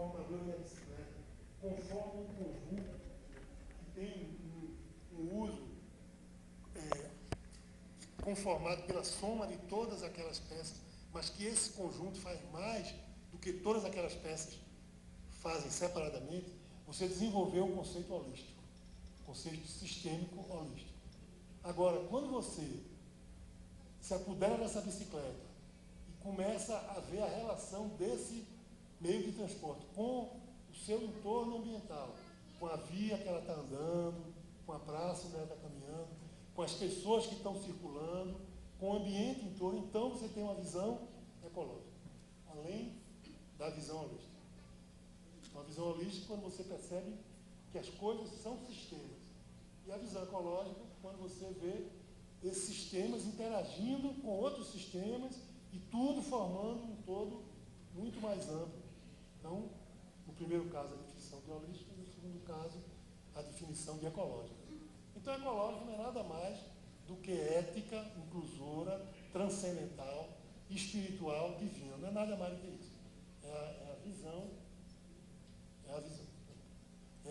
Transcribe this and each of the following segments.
formadores da bicicleta conformam um conjunto que tem um uso conformado pela soma de todas aquelas peças, mas que esse conjunto faz mais do que todas aquelas peças fazem separadamente, você desenvolveu um conceito holístico, conceito sistêmico holístico. Agora, quando você se apodera dessa bicicleta e começa a ver a relação desse meio de transporte com o seu entorno ambiental, com a via que ela está andando, com a praça onde ela está caminhando, com as pessoas que estão circulando, com o ambiente em torno, então você tem uma visão ecológica, além da visão holística. Uma visão holística quando você percebe que as coisas são sistemas. E a visão ecológica quando você vê esses sistemas interagindo com outros sistemas e tudo formando um todo muito mais amplo. Então, no primeiro caso, a definição de holística, e no segundo caso, a definição de ecológica. Então, ecológico não é nada mais do que ética, inclusora, transcendental, espiritual, divina. Não é nada mais do que isso. É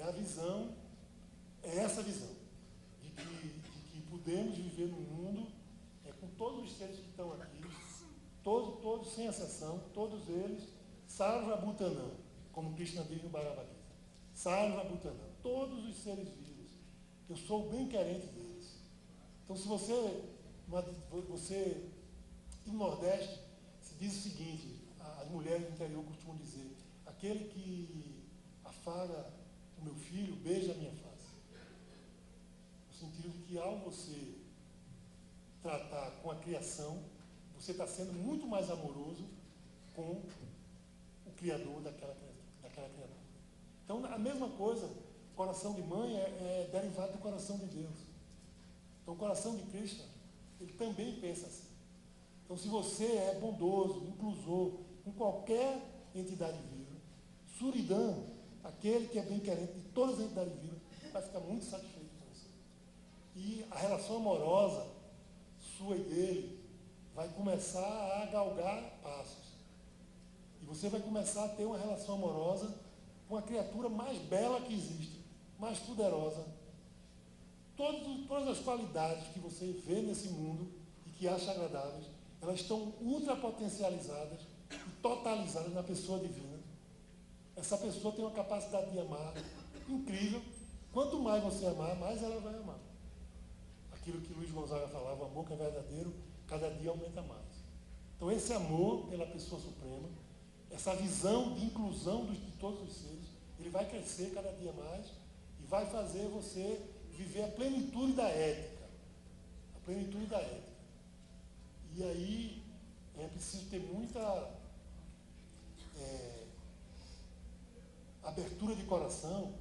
a visão, é essa visão de que podemos viver no mundo com todos os seres que estão aqui, todos sem exceção, todos eles, Sarva Bhutanam, como Krishna diz no Bhagavad Gita. Sarva Bhutanam, todos os seres vivos. Eu sou o bem-querente deles. Então, se você no Nordeste, se diz o seguinte, as mulheres do interior costumam dizer, aquele que afaga o meu filho, beija a minha face. No sentido de que ao você tratar com a criação, você está sendo muito mais amoroso com o Criador daquela criatura. Então, a mesma coisa, o coração de mãe é derivado do coração de Deus. Então, o coração de Krishna, ele também pensa assim. Então, se você é bondoso, inclusor, com qualquer entidade viva, Suridam, aquele que é bem-querente de todas as entidades vivas, vai ficar muito satisfeito com você. E a relação amorosa sua e dele vai começar a galgar passos. E você vai começar a ter uma relação amorosa com a criatura mais bela que existe, mais poderosa. Todas as qualidades que você vê nesse mundo e que acha agradáveis, elas estão ultrapotencializadas e totalizadas na pessoa divina. Essa pessoa tem uma capacidade de amar incrível. Quanto mais você amar, mais ela vai amar. Aquilo que Luiz Gonzaga falava, o amor que é verdadeiro, cada dia aumenta mais. Então, esse amor pela pessoa suprema, essa visão de inclusão de todos os seres, ele vai crescer cada dia mais e vai fazer você viver a plenitude da ética. A plenitude da ética. E aí é preciso ter muita abertura de coração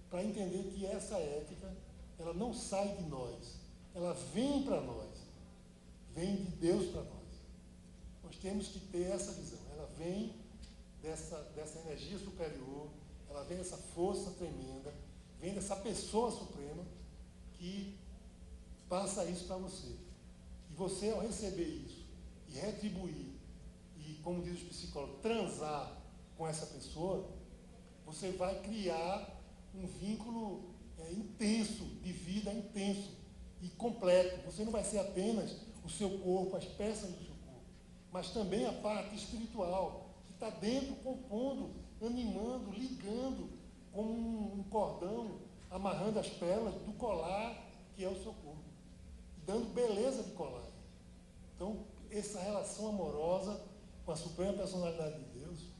para entender que essa ética, ela não sai de nós, ela vem para nós, vem de Deus para nós. Nós temos que ter essa visão, ela vem dessa energia superior, ela vem dessa força tremenda, vem dessa pessoa suprema que passa isso para você. E você, ao receber isso, e retribuir, e, como diz os psicólogos, transar com essa pessoa, você vai criar um vínculo intenso, de vida intenso e completo. Você não vai ser apenas o seu corpo, as peças do seu corpo, mas também a parte espiritual, que está dentro, compondo, animando, ligando, como um cordão, amarrando as pérolas do colar que é o seu corpo, dando beleza de colar. Então, essa relação amorosa com a Suprema Personalidade de Deus,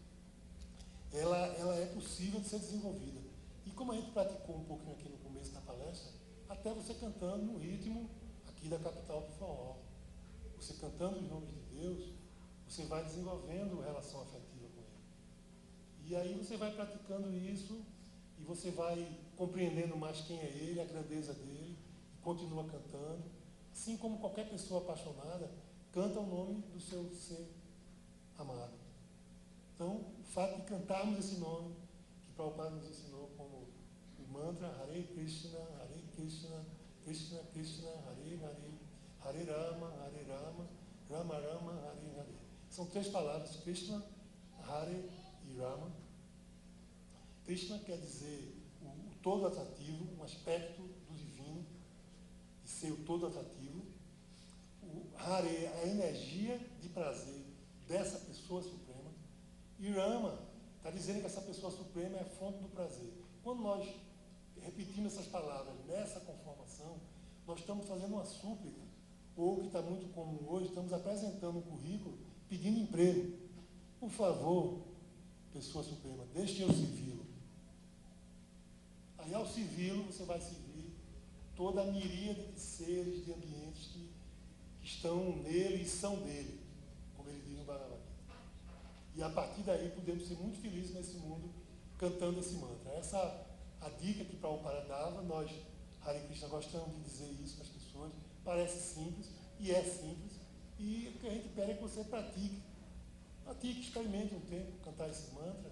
ela é possível de ser desenvolvida. E como a gente praticou um pouquinho aqui no começo da palestra, até você cantando no ritmo aqui da capital do forró, você cantando os nomes de Deus, você vai desenvolvendo relação afetiva com ele. E aí você vai praticando isso e você vai compreendendo mais quem é ele, a grandeza dele, e continua cantando. Assim como qualquer pessoa apaixonada canta o nome do seu ser amado. Então, o fato de cantarmos esse nome, que Prabhupada nos ensinou como o mantra Hare Krishna, Krishna Krishna, Hare Hare, Hare Rama, Rama Rama, Hare Hare. São 3 palavras, Krishna, Hare e Rama. Krishna quer dizer o todo atrativo, um aspecto do divino, de ser o todo atrativo. O Hare, a energia de prazer dessa pessoa suprema. E Rama está dizendo que essa pessoa suprema é a fonte do prazer. Quando nós repetimos essas palavras nessa conformação, nós estamos fazendo uma súplica, ou que está muito comum hoje, estamos apresentando um currículo pedindo emprego. Por favor, pessoa suprema, deixe eu servi-lo. Aí, ao servi-lo, você vai servir toda a miríade de seres, de ambientes que estão nele e são dele, como ele diz no Bhagavad Gita. E a partir daí podemos ser muito felizes nesse mundo cantando esse mantra. Essa é a dica que Prabhupada dava. Nós, Hare Krishna, gostamos de dizer isso para as pessoas. Parece simples, e é simples. E o que a gente pede é que você pratique. Pratique, experimente um tempo, cantar esse mantra.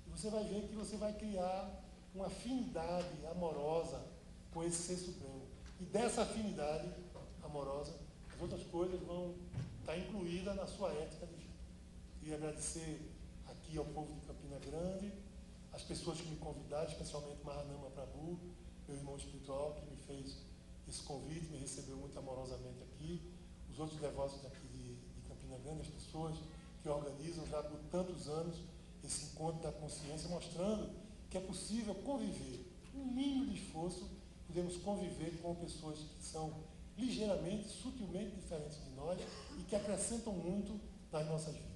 E você vai ver que você vai criar uma afinidade amorosa com esse Ser Supremo. E dessa afinidade amorosa, as outras coisas vão estar incluídas na sua ética de vida. Queria agradecer aqui ao povo de Campina Grande, as pessoas que me convidaram, especialmente Maranama Prabhu, meu irmão espiritual, que me fez esse convite, me recebeu muito amorosamente aqui, os outros devotos aqui de Campina Grande, as pessoas que organizam já por tantos anos esse encontro da consciência, mostrando que é possível conviver, um mínimo de esforço, podemos conviver com pessoas que são ligeiramente, sutilmente diferentes de nós e que acrescentam muito nas nossas vidas.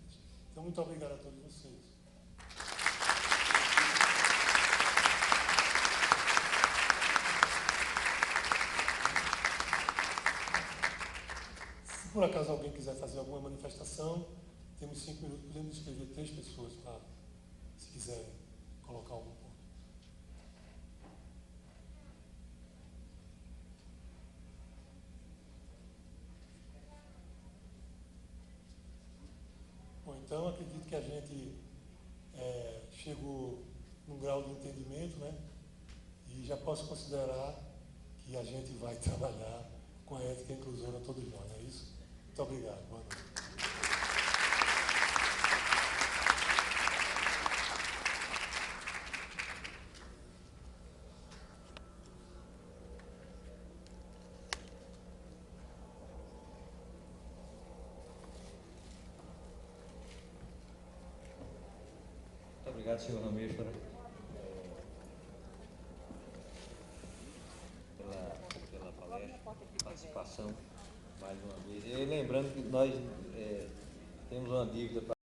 Então, muito obrigado a todos vocês. Se por acaso alguém quiser fazer alguma manifestação, temos 5 minutos, podemos escrever 3 pessoas para, se quiserem, colocar algum ponto. Bom, então acredito que a gente chegou num grau de entendimento, né? E já posso considerar que a gente vai trabalhar com a ética inclusora todos nós, não é isso? Muito obrigado. Boa noite. Muito obrigado, senhor Rameshwara, pela palestra, participação mais uma vez. E lembrando que nós temos uma dívida para